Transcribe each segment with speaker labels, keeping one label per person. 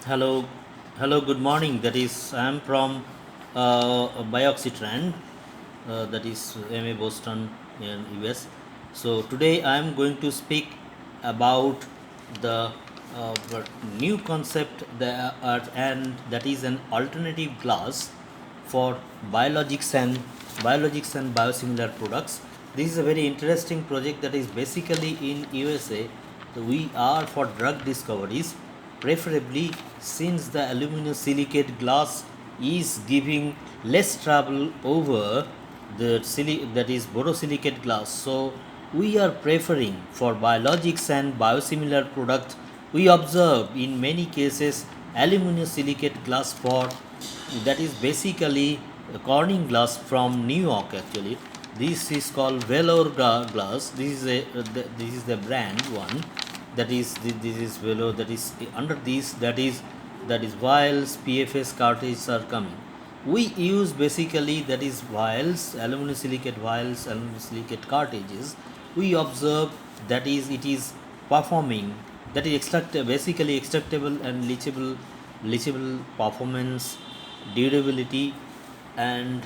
Speaker 1: Hello, hello. Good morning. That is, I am from Biologics that is MA Boston in US. So today I am going to speak about the new concept and that is an alternative glass for biologics and biosimilar products. This is a very interesting project that is basically in USA. We are for drug discoveries, preferably since the aluminum silicate glass is giving less trouble over that is borosilicate glass. So we are preferring for biologics and biosimilar products. We observe in many cases aluminum silicate glass for that is basically a Corning glass from New York actually. This is called glass. This is the brand one. This is Velour. That is under this that is vials, PFS cartridges are coming. We use basically that is vials, aluminum silicate vials, aluminum silicate cartridges. We observe that is it is performing that is basically extractable and leachable performance, durability, and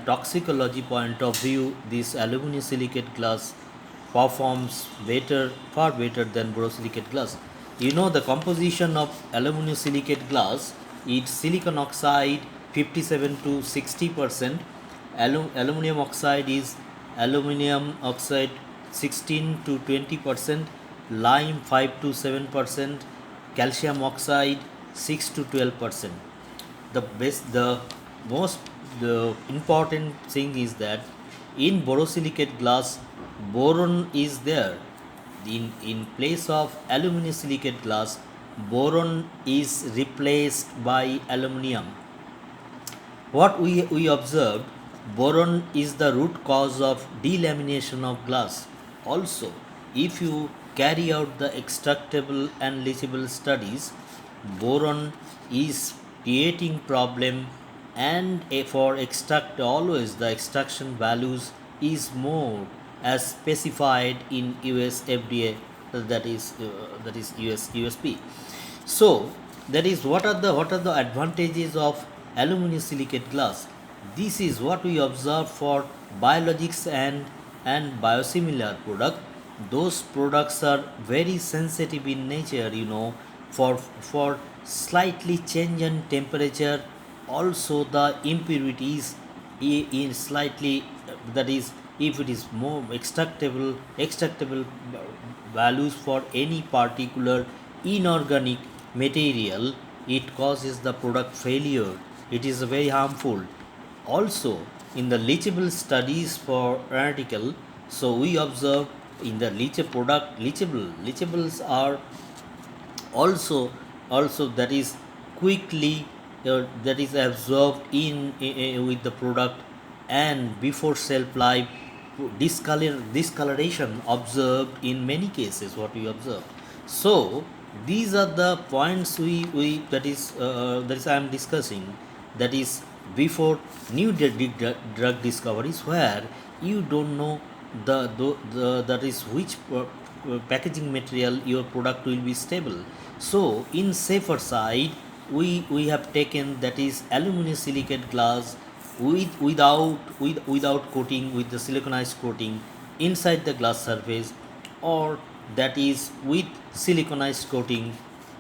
Speaker 1: toxicology point of view. This aluminum silicate glass performs far better than borosilicate glass. You know the composition of aluminum silicate glass. It's silicon oxide 57 to 60%. Aluminum oxide is aluminum oxide 16 to 20%. Lime 5 to 7%. Calcium oxide 6 to 12%. The best the most the important thing is that in borosilicate glass boron is there. In place of aluminum silicate glass, boron is replaced by aluminum. What we observed, boron is the root cause of delamination of glass. Also, if you carry out the extractable and leachable studies, boron is creating problem, and for extract always the extraction values is more as specified in US FDA, that is US USP. So that is what are the advantages of aluminum silicate glass. This is what we observe for biologics and biosimilar product. Those products are very sensitive in nature, for slightly change in temperature. Also the impurities in slightly, that is if it is more extractable values for any particular inorganic material, it causes the product failure. It is very harmful. Also in the leachable studies for article, so we observe in the leachables are also that is quickly that is absorbed with the product, and before shelf life discoloration observed in many cases what we observe. So these are the points we that is I am discussing. That is before new drug discoveries, where you don't know the that is which packaging material your product will be stable. So in safer side, we have taken that is aluminum silicate glass without coating, with the siliconized coating inside the glass surface, or that is with siliconized coating.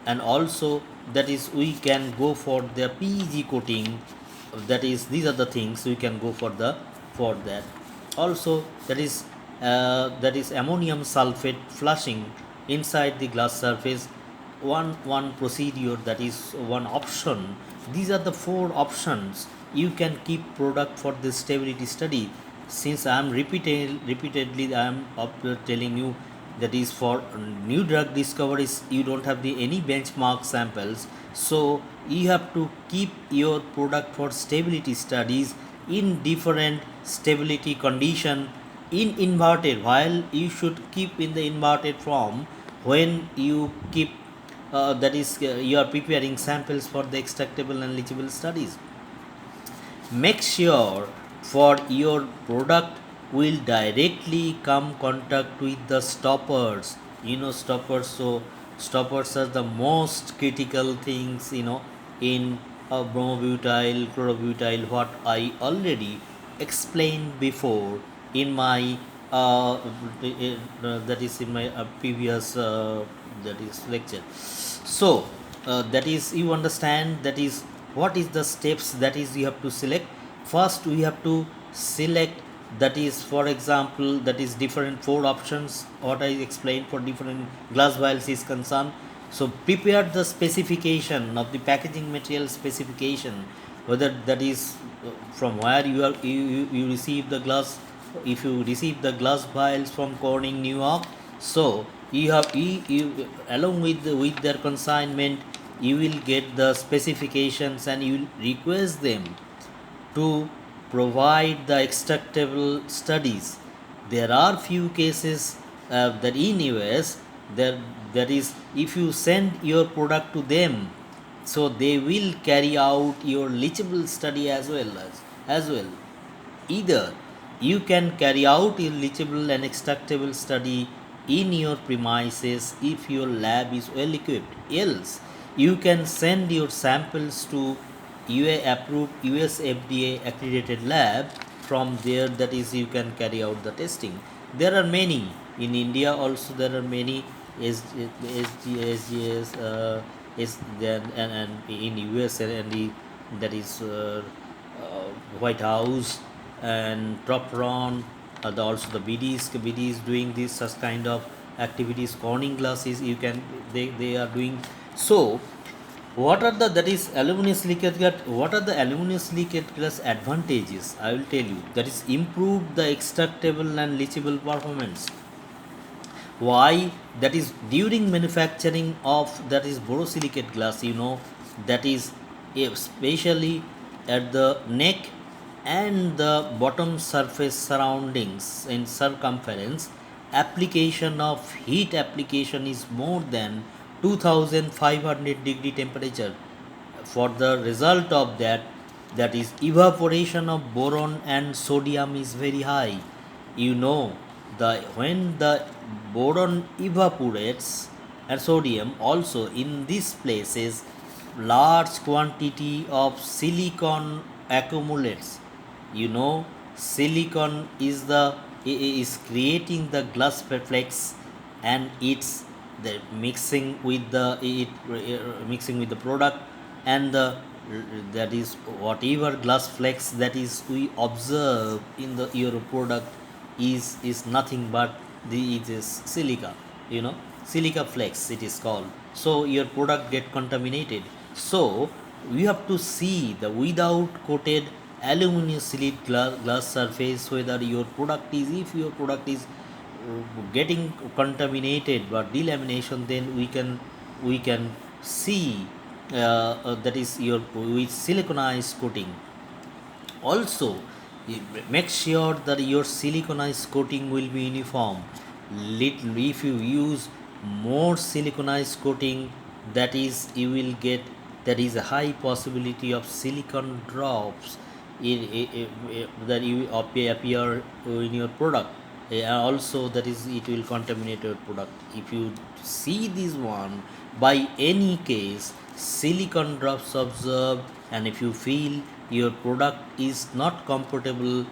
Speaker 1: And also that is we can go for the PEG coating. That is these are the things we can go for that. Also that is ammonium sulfate flushing inside the glass surface, one procedure, that is one option. These are the four options you can keep product for this stability study. Since I am repeatedly I am telling you, that is for new drug discoveries you don't have the any benchmark samples. So you have to keep your product for stability studies in different stability condition in inverted, while you should keep in the inverted form when you keep that is you are preparing samples for the extractable and leachable studies. Make sure for your product will directly come contact with the stoppers. Stoppers. So Stoppers are the most critical things, in bromobutyl, chlorobutyl, what I already explained before in my that is in my previous that is lecture. So that is, you understand, that is what is the steps that is you have to select. First we have to select, that is, for example, that is different four options what I explained for different glass vials is concerned. So prepare the specification of the packaging material specification, whether that is from where you receive the glass. If you receive the glass vials from Corning, New York, so you along with their consignment, you will get the specifications and you will request them to provide the extractable studies. There are few cases that in US, there that is, if you send your product to them, so they will carry out your leachable study as well. Either you can carry out a leachable and extractable study in your premises if your lab is well equipped. Else, you can send your samples to UA approved US FDA accredited lab. From there, that is, you can carry out the testing. There are many in India also. There are many SGS, and in US, and that is White House and Tropron, also the BDs doing this such kind of activities. Corning glasses, you can, they are doing. So what are the, that is aluminum silicate glass, what are the aluminum silicate glass advantages? I will tell you. That is improve the extractable and leachable performance. Why? That is during manufacturing of, that is, borosilicate glass, that is especially at the neck and the bottom surface surroundings in circumference, application of heat application is more than 2500 degree temperature. For the result of that, that is evaporation of boron and sodium is very high. The when the boron evaporates and sodium also, in these places large quantity of silicon accumulates. you know Silicon is creating the glass reflex, and it's the mixing with the product, and that is whatever glass flex that is we observe in the your product is nothing but it is silica. Silica flex it is called. So your product get contaminated. So we have to see the without coated aluminum silicate glass surface, whether your product is, if your product is getting contaminated by delamination, then we can see that is your with siliconized coating. Also, make sure that your siliconized coating will be uniform. If you use more siliconized coating, that is, you will get, there is a high possibility of silicon drops that you appear in your product. Also, that is, it will contaminate your product. If you see this one, by any case silicon drops observed, and if you feel your product is not compatible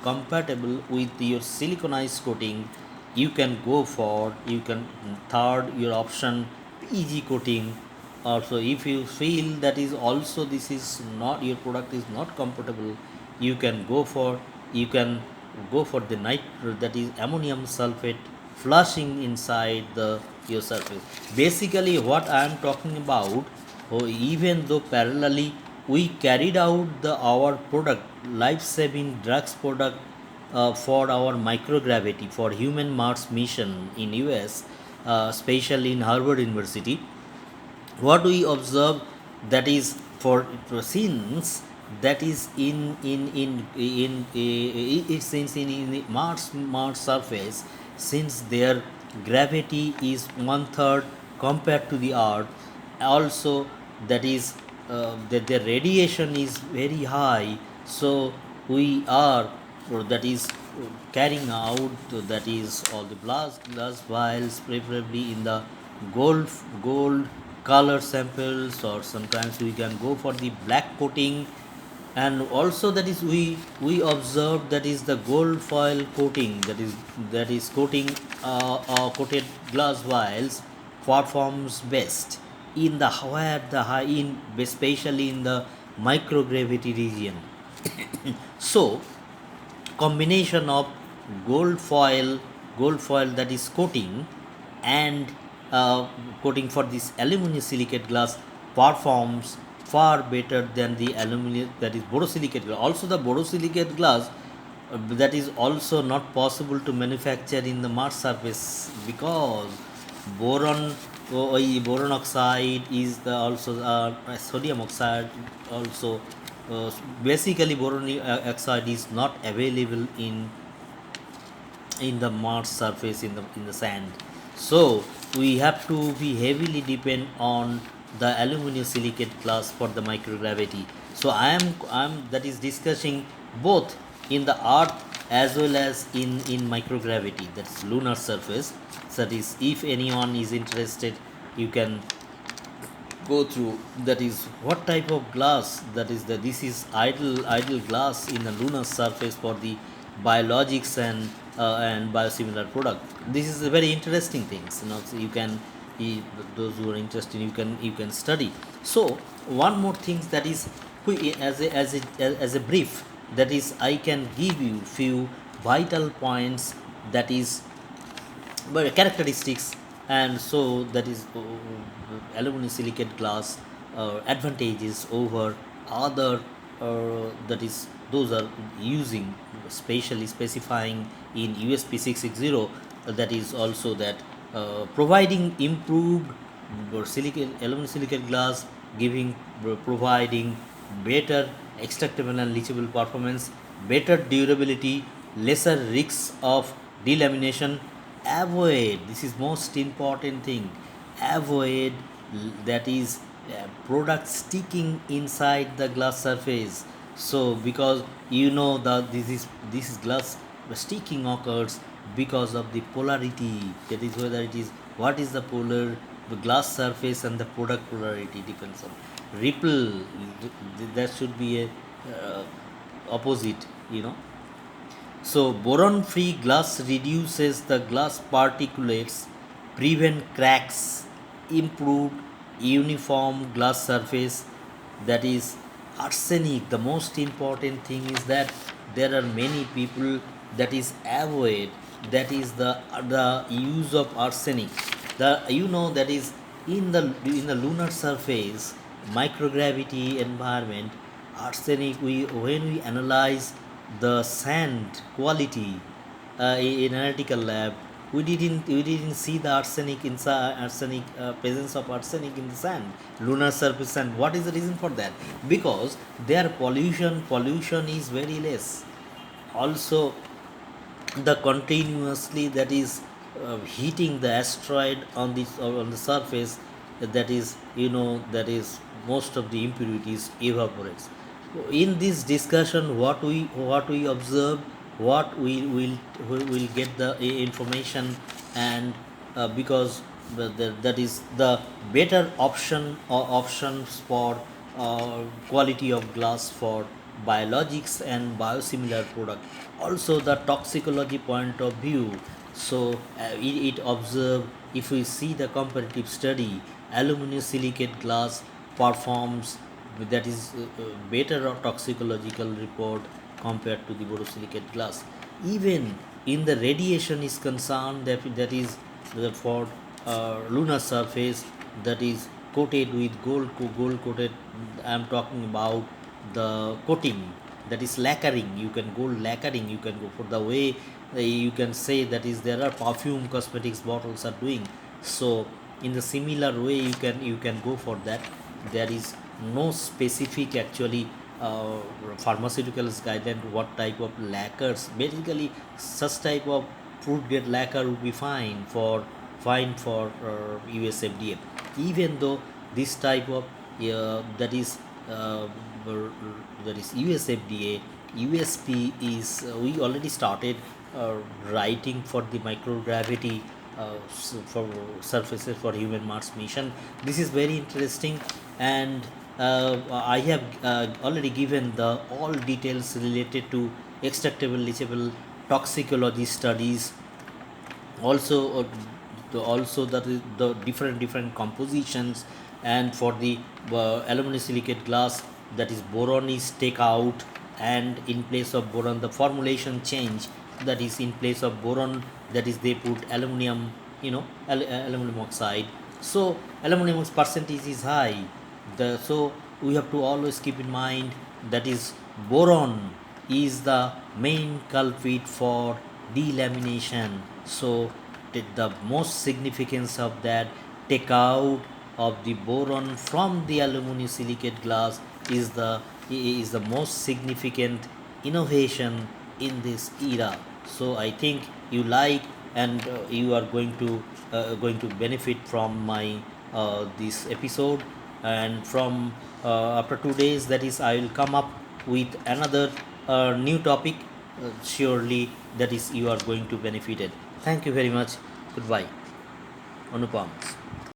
Speaker 1: with your siliconized coating, you can go for, you can third your option, PG coating. Also, if you feel that is also this is not, your product is not compatible, you can go for the that is ammonium sulfate flushing inside the your surface. Basically what I am talking about, even though parallelly we carried out our product, life saving drugs product, for our microgravity for human Mars mission in US, especially in Harvard University. What we observe, that is, for since that is it since in the Mars surface, since their gravity is one third compared to the Earth, also that is that their radiation is very high. So we are, or that is, carrying out, that is all the glass vials, preferably in the gold gold color samples, or sometimes we can go for the black coating. And also that is we observe that is the gold foil coating, that is coating coated glass vials performs best in the where the high in especially in the microgravity region. So combination of gold foil gold foil that is coating and coating for this aluminum silicate glass performs far better than the aluminum that is borosilicate glass. Also the borosilicate glass that is also not possible to manufacture in the Mars surface, because boron boron oxide is the also sodium oxide also. Basically boron oxide is not available in the Mars surface, in the sand. So we have to be heavily depend on the aluminum silicate glass for the microgravity. So I am that is discussing both in the Earth as well as in microgravity, that's lunar surface. So that is, if anyone is interested, you can go through that is what type of glass that is the this is idle glass in the lunar surface for the biologics and biosimilar product. This is a very interesting things, so you can those who are interested, you can study. So one more thing that is as a brief, that is I can give you few vital points, that is but characteristics. And so that is aluminum silicate glass advantages over other, that is those are using specially specifying in USP 660, that is also that providing improved aluminum silicate glass, giving providing better extractable and leachable performance, better durability, lesser risks of delamination, avoid, this is most important thing, avoid that is product sticking inside the glass surface. So because that this is glass sticking occurs because of the polarity, that is whether it is what is the polar, the glass surface and the product polarity depends on ripple. There should be a opposite, so boron-free glass reduces the glass particulates, prevent cracks, improved uniform glass surface. That is arsenic. The most important thing is that there are many people that is avoid, that is the use of arsenic. That is in the lunar surface microgravity environment, arsenic, when we analyze the sand quality in analytical lab, we didn't see the arsenic inside arsenic presence of arsenic in the sand, lunar surface sand. What is the reason for that? Because their pollution is very less. Also the continuously that is heating the asteroid on the surface, that is that is most of the impurities evaporates. In this discussion, what we observe, what we will get the information. And because that is the better option or options for quality of glass for biologics and biosimilar product. Also the toxicology point of view. So it observe, if we see the comparative study, aluminum silicate glass performs, that is better or toxicological report compared to the borosilicate glass. Even in the radiation is concerned, that is for lunar surface, that is coated with gold coated. I am talking about the coating, that is lacquering. You can go lacquering, you can go for the way you can say, that is there are perfume cosmetics bottles are doing. So in the similar way you can go for that. There is no specific actually pharmaceuticals guideline what type of lacquers. Basically such type of food grade lacquer would be fine for US FDA. Even though this type of that is uh, that is US FDA, USP is we already started writing for the microgravity for surfaces for human Mars mission. This is very interesting, and I have already given the all details related to extractable, leachable toxicology studies, also also the different compositions. And for the aluminum silicate glass, that is boron is take out, and in place of boron the formulation change, that is in place of boron, that is they put aluminum, aluminum oxide. So aluminum percentage is high. So we have to always keep in mind that is boron is the main culprit for delamination. So the most significance of that take out of the boron from the aluminum silicate glass is the most significant innovation in this era. So I think you like, and you are going to benefit from my this episode. And from after 2 days, that is, I will come up with another new topic. Surely that is you are going to benefit it. Thank you very much. Goodbye. Anupam.